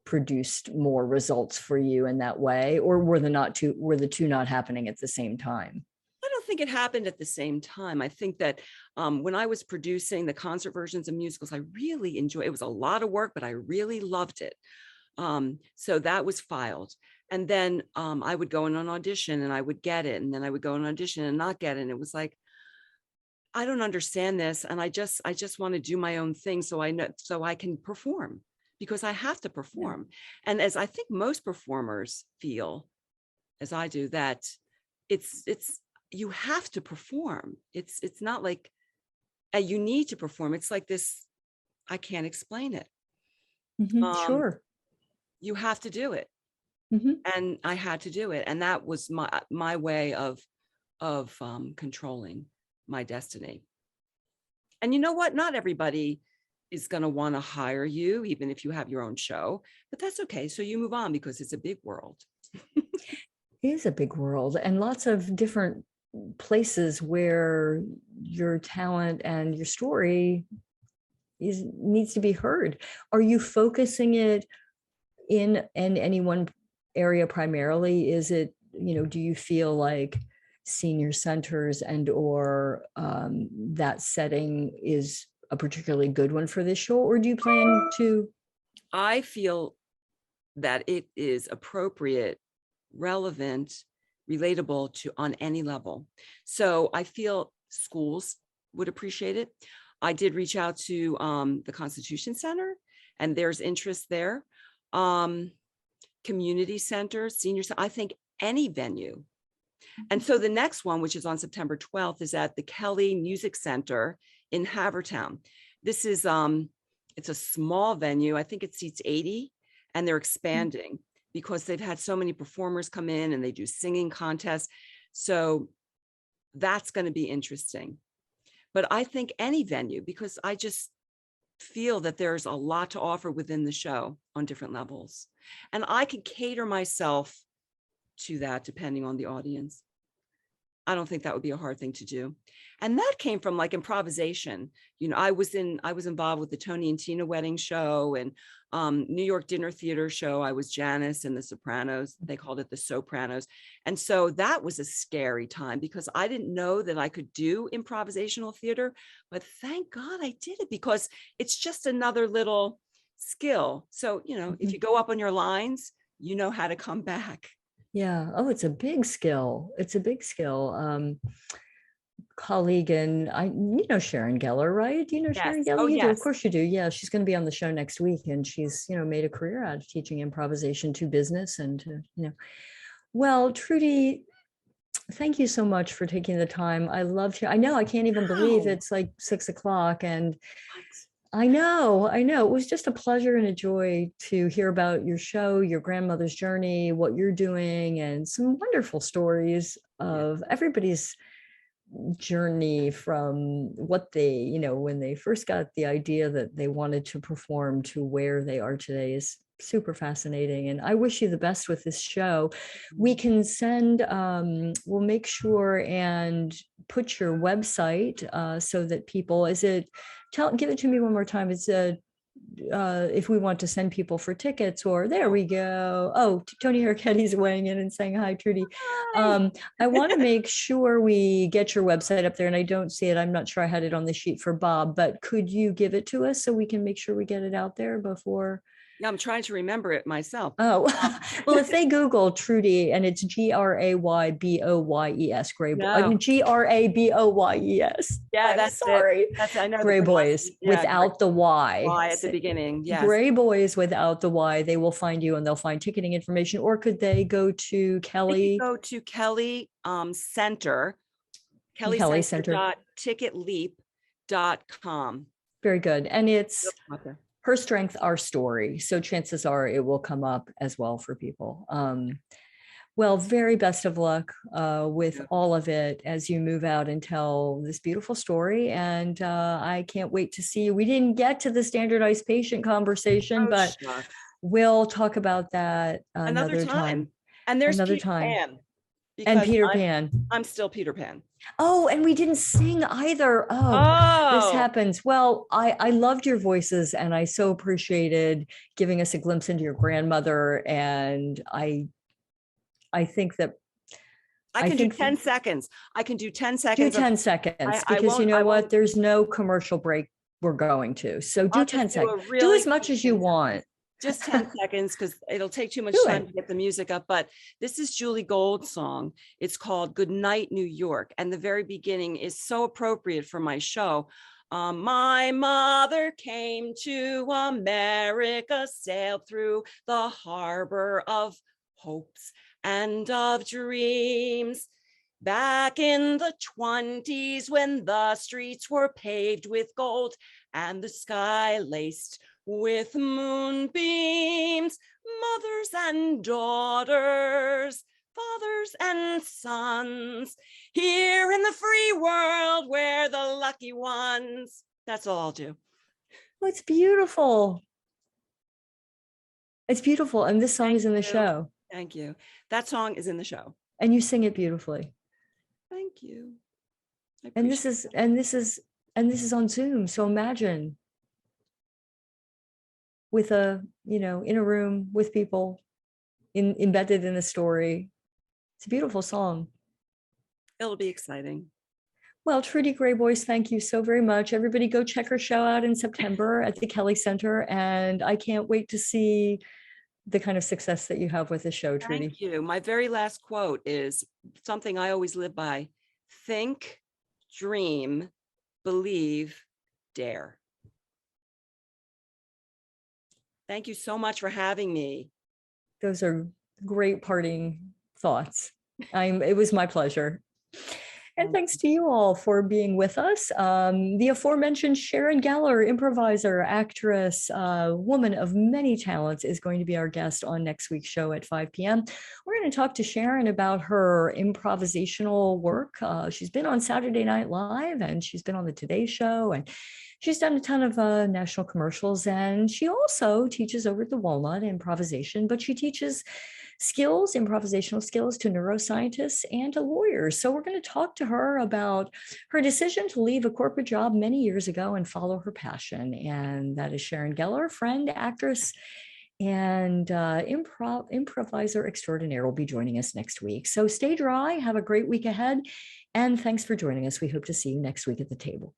produced more results for you in that way? Or were the two not happening at the same time? I don't think it happened at the same time. I think that when I was producing the concert versions of musicals, I really enjoyed it. It was a lot of work, but I really loved it. So that was filed. And then I would go in an audition and I would get it. And then I would go in an audition and not get it. And it was like, I don't understand this. And I just want to do my own thing so I can perform, because I have to perform. Yeah. And as I think most performers feel, as I do, that it's you have to perform. It's not like you need to perform. It's like this, I can't explain it. Sure. You have to do it. Mm-hmm. And I had to do it. And that was my way of controlling my destiny. And you know what? Not everybody is going to want to hire you, even if you have your own show, but that's okay. So you move on, because it's a big world. It is a big world, and lots of different places where your talent and your story needs to be heard. Are you focusing it in any one area primarily? Is it, do you feel like senior centers or that setting is a particularly good one for this show, or do you plan to? I feel that it is appropriate, relevant, relatable to on any level. So I feel schools would appreciate it. I did reach out to the Constitution Center, and there's interest there. Community centers, seniors, I think any venue. And so the next one, which is on September 12th, is at the Kelly Music Center in Havertown. This is, it's a small venue. I think it seats 80, and they're expanding because they've had so many performers come in and they do singing contests. So that's going to be interesting. But I think any venue, because I just feel that there's a lot to offer within the show on different levels. And I can cater myself to that depending on the audience. I don't think that would be a hard thing to do. And that came from like improvisation. I was involved with the Tony and Tina wedding show and New York Dinner Theater show. I was Janice in The Sopranos. They called it The Sopranos. And so that was a scary time because I didn't know that I could do improvisational theater, but thank God I did it because it's just another little skill. So, if you go up on your lines, you know how to come back. Yeah. Oh, it's a big skill. It's a big skill. Colleague and Sharon Geller, right? Do you know Yes. Sharon Geller? Oh, You yes. do. Of course you do. Yeah, she's going to be on the show next week, and she's made a career out of teaching improvisation to business and to Well, Trudy, thank you so much for taking the time. I loved you. I know I can't even believe it's like 6 o'clock, and I know. It was just a pleasure and a joy to hear about your show, your grandmother's journey, what you're doing, and some wonderful stories of everybody's journey from what they, when they first got the idea that they wanted to perform to where they are today is super fascinating. And I wish you the best with this show. We can send, we'll make sure and put your website so that people, give it to me one more time. It's if we want to send people for tickets, or there we go. Oh, Tony Arquetti's weighing in and saying hi, Trudy. Hi. I want to make sure we get your website up there, and I don't see it. I'm not sure I had it on the sheet for Bob, but could you give it to us so we can make sure we get it out there before? Yeah, I'm trying to remember it myself. Oh, well, if they Google Trudy, and it's Grayboyes, Graboyes. Yeah, I'm that's sorry. It. I know Graboyes without the Y. Y at the beginning. Yes. Graboyes without the Y. They will find you, and they'll find ticketing information. Or could they go to Kelly? Go to Kelly Center. Kelly Center. Ticketleap.com. Very good. And it's Her Strength, Our Story. So chances are it will come up as well for people. Well, very best of luck with all of it as you move out and tell this beautiful story. And I can't wait to see you. We didn't get to the standardized patient conversation, but we'll talk about that another time. And there's another Pitman. And because Peter Pan. I'm still Peter Pan. Oh, and we didn't sing either. This happens. Well, I loved your voices, and I so appreciated giving us a glimpse into your grandmother. And I think that I can do 10 seconds. I can do 10 do seconds. 10 seconds because you know what? There's no commercial break we're going to. So do 10 seconds. Do as much as you want. Just 10 seconds because it'll take too much time to get the music up. But this is Julie Gold's song. It's called Good Night, New York. And the very beginning is so appropriate for my show. My mother came to America, sailed through the harbor of hopes and of dreams. Back in the 20s when the streets were paved with gold and the sky laced with moonbeams, mothers and daughters, fathers and sons, here in the free world we're the lucky ones. That's all I'll do. Oh, it's beautiful. It's beautiful. And this song is in the show. Thank you. That song is in the show. And you sing it beautifully. Thank you. And this is on Zoom. So imagine with in a room with people embedded in the story. It's a beautiful song. It'll be exciting. Well, Trudy Graboyes, thank you so very much. Everybody go check her show out in September at the Kelly Center. And I can't wait to see the kind of success that you have with the show, Trudy. Thank you. My very last quote is something I always live by. Think, dream, believe, dare. Thank you so much for having me. Those are great parting thoughts. It was my pleasure. And thanks to you all for being with us. The aforementioned Sharon Geller, improviser, actress, woman of many talents, is going to be our guest on next week's show at 5 p.m. We're going to talk to Sharon about her improvisational work. She's been on Saturday Night Live, and she's been on the Today Show, and she's done a ton of national commercials. And she also teaches over at the Walnut improvisation, but she teaches improvisational skills to neuroscientists and to lawyers. So we're going to talk to her about her decision to leave a corporate job many years ago and follow her passion. And that is Sharon Geller, friend, actress, and improviser extraordinaire, will be joining us next week. So stay dry, have a great week ahead, and thanks for joining us. We hope to see you next week at the table.